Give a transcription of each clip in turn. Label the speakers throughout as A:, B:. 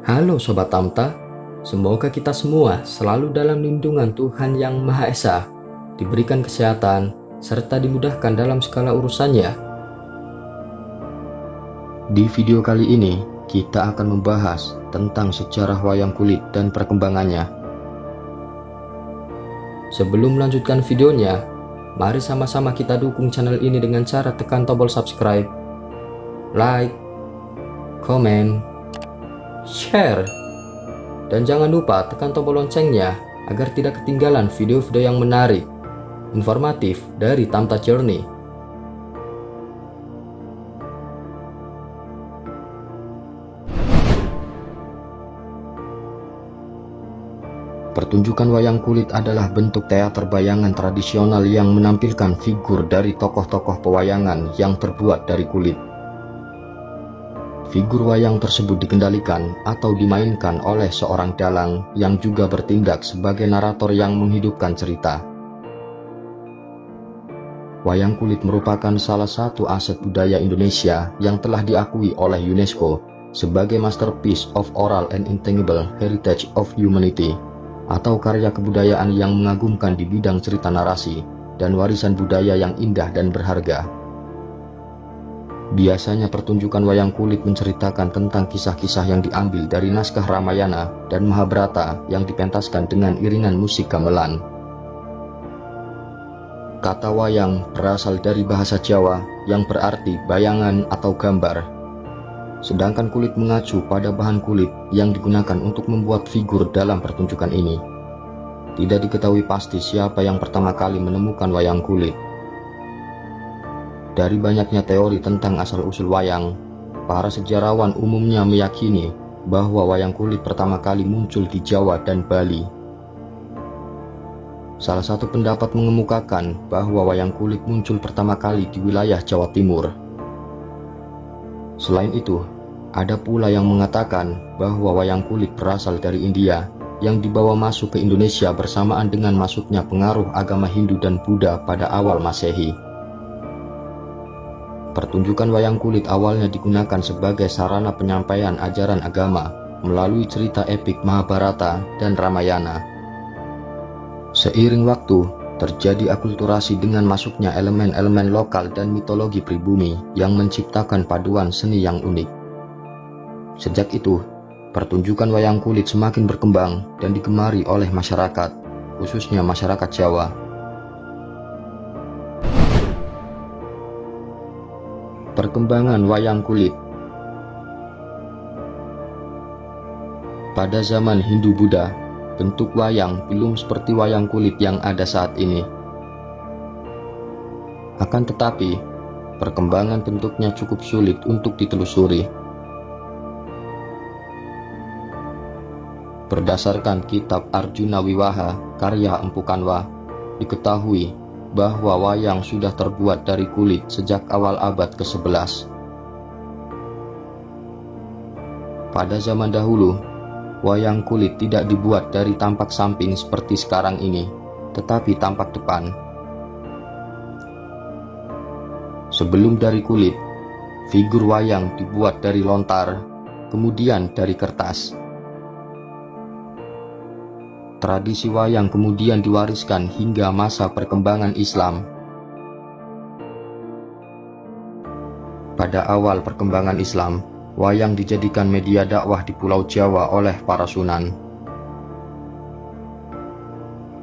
A: Halo Sobat Tamta, semoga kita semua selalu dalam lindungan Tuhan Yang Maha Esa, diberikan kesehatan, serta dimudahkan dalam segala urusannya. Di video kali ini, kita akan membahas tentang sejarah wayang kulit dan perkembangannya. Sebelum melanjutkan videonya, mari sama-sama kita dukung channel ini dengan cara tekan tombol subscribe, like, komen, share, dan jangan lupa tekan tombol loncengnya agar tidak ketinggalan video-video yang menarik, informatif dari Tamta Journey. Pertunjukan wayang kulit adalah bentuk teater bayangan tradisional yang menampilkan figur dari tokoh-tokoh pewayangan yang terbuat dari kulit. Figur wayang tersebut dikendalikan atau dimainkan oleh seorang dalang yang juga bertindak sebagai narator yang menghidupkan cerita. Wayang kulit merupakan salah satu aset budaya Indonesia yang telah diakui oleh UNESCO sebagai Masterpiece of Oral and Intangible Heritage of Humanity, atau karya kebudayaan yang mengagumkan di bidang cerita narasi dan warisan budaya yang indah dan berharga. Biasanya pertunjukan wayang kulit menceritakan tentang kisah-kisah yang diambil dari naskah Ramayana dan Mahabharata yang dipentaskan dengan iringan musik gamelan. Kata wayang berasal dari bahasa Jawa yang berarti bayangan atau gambar. Sedangkan kulit mengacu pada bahan kulit yang digunakan untuk membuat figur dalam pertunjukan ini. Tidak diketahui pasti siapa yang pertama kali menemukan wayang kulit. Dari banyaknya teori tentang asal-usul wayang, para sejarawan umumnya meyakini bahwa wayang kulit pertama kali muncul di Jawa dan Bali. Salah satu pendapat mengemukakan bahwa wayang kulit muncul pertama kali di wilayah Jawa Timur. Selain itu, ada pula yang mengatakan bahwa wayang kulit berasal dari India yang dibawa masuk ke Indonesia bersamaan dengan masuknya pengaruh agama Hindu dan Buddha pada awal Masehi. Pertunjukan wayang kulit awalnya digunakan sebagai sarana penyampaian ajaran agama melalui cerita epik Mahabharata dan Ramayana. Seiring waktu, terjadi akulturasi dengan masuknya elemen-elemen lokal dan mitologi pribumi yang menciptakan paduan seni yang unik. Sejak itu, pertunjukan wayang kulit semakin berkembang dan digemari oleh masyarakat, khususnya masyarakat Jawa. Perkembangan wayang kulit. Pada zaman Hindu-Buddha, bentuk wayang belum seperti wayang kulit yang ada saat ini. Akan tetapi, perkembangan bentuknya cukup sulit untuk ditelusuri. Berdasarkan kitab Arjuna Wiwaha karya Empu Kanwa, diketahui bahwa wayang sudah terbuat dari kulit sejak awal abad ke-11. Pada zaman dahulu, wayang kulit tidak dibuat dari tampak samping seperti sekarang ini, tetapi tampak depan. Sebelum dari kulit, figur wayang dibuat dari lontar, kemudian dari kertas. Tradisi wayang kemudian diwariskan hingga masa perkembangan Islam. Pada awal perkembangan Islam, wayang dijadikan media dakwah di Pulau Jawa oleh para sunan.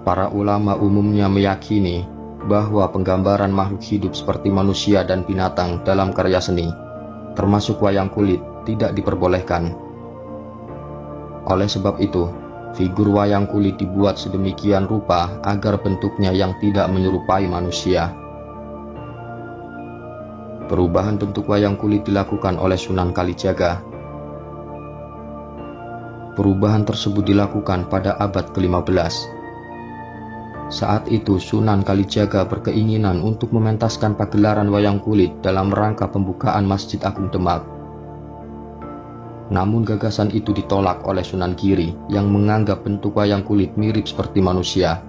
A: Para ulama umumnya meyakini bahwa penggambaran makhluk hidup seperti manusia dan binatang dalam karya seni, termasuk wayang kulit, tidak diperbolehkan. Oleh sebab itu, figur wayang kulit dibuat sedemikian rupa agar bentuknya yang tidak menyerupai manusia. Perubahan bentuk wayang kulit dilakukan oleh Sunan Kalijaga. Perubahan tersebut dilakukan pada abad ke-15. Saat itu Sunan Kalijaga berkeinginan untuk mementaskan pagelaran wayang kulit dalam rangka pembukaan Masjid Agung Demak. Namun gagasan itu ditolak oleh Sunan Giri yang menganggap bentuk wayang kulit mirip seperti manusia.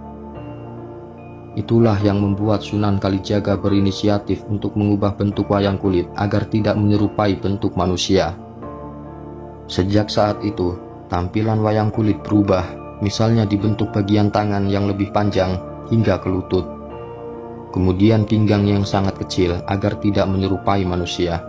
A: Itulah yang membuat Sunan Kalijaga berinisiatif untuk mengubah bentuk wayang kulit agar tidak menyerupai bentuk manusia. Sejak saat itu, tampilan wayang kulit berubah, misalnya dibentuk bagian tangan yang lebih panjang hingga ke lutut. Kemudian pinggang yang sangat kecil agar tidak menyerupai manusia.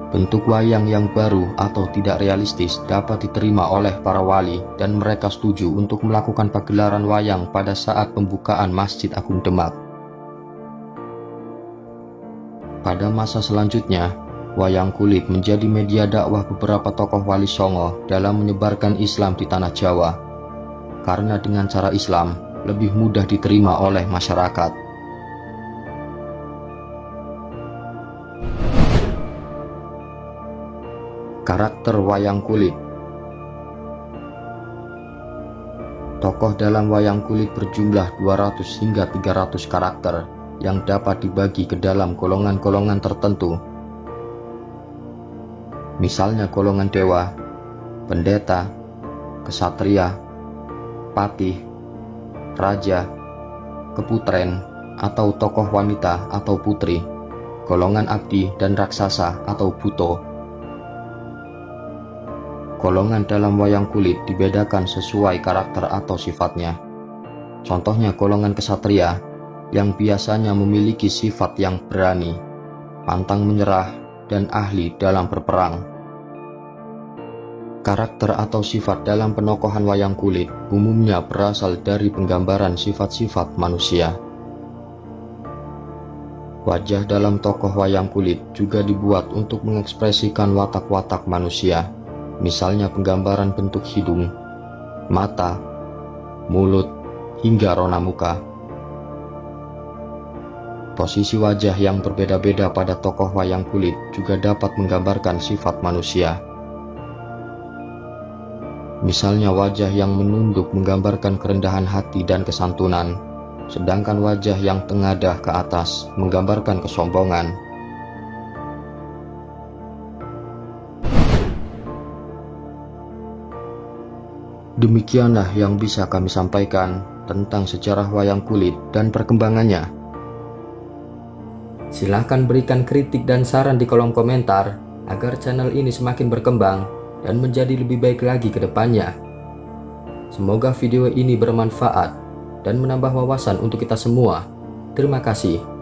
A: Bentuk wayang yang baru atau tidak realistis dapat diterima oleh para wali dan mereka setuju untuk melakukan pagelaran wayang pada saat pembukaan Masjid Agung Demak. Pada masa selanjutnya, wayang kulit menjadi media dakwah beberapa tokoh Wali Songo dalam menyebarkan Islam di tanah Jawa, karena dengan cara Islam lebih mudah diterima oleh masyarakat. Karakter wayang kulit. Tokoh dalam wayang kulit berjumlah 200 hingga 300 karakter yang dapat dibagi ke dalam golongan-golongan tertentu. Misalnya golongan dewa, pendeta, kesatria, patih, raja, keputren atau tokoh wanita atau putri, golongan abdi dan raksasa atau buto. Golongan dalam wayang kulit dibedakan sesuai karakter atau sifatnya. Contohnya golongan kesatria yang biasanya memiliki sifat yang berani, pantang menyerah, dan ahli dalam berperang. Karakter atau sifat dalam penokohan wayang kulit umumnya berasal dari penggambaran sifat-sifat manusia. Wajah dalam tokoh wayang kulit juga dibuat untuk mengekspresikan watak-watak manusia. Misalnya penggambaran bentuk hidung, mata, mulut, hingga rona muka. Posisi wajah yang berbeda-beda pada tokoh wayang kulit juga dapat menggambarkan sifat manusia. Misalnya wajah yang menunduk menggambarkan kerendahan hati dan kesantunan, sedangkan wajah yang tengadah ke atas menggambarkan kesombongan. Demikianlah yang bisa kami sampaikan tentang sejarah wayang kulit dan perkembangannya. Silahkan berikan kritik dan saran di kolom komentar agar channel ini semakin berkembang dan menjadi lebih baik lagi ke depannya. Semoga video ini bermanfaat dan menambah wawasan untuk kita semua. Terima kasih.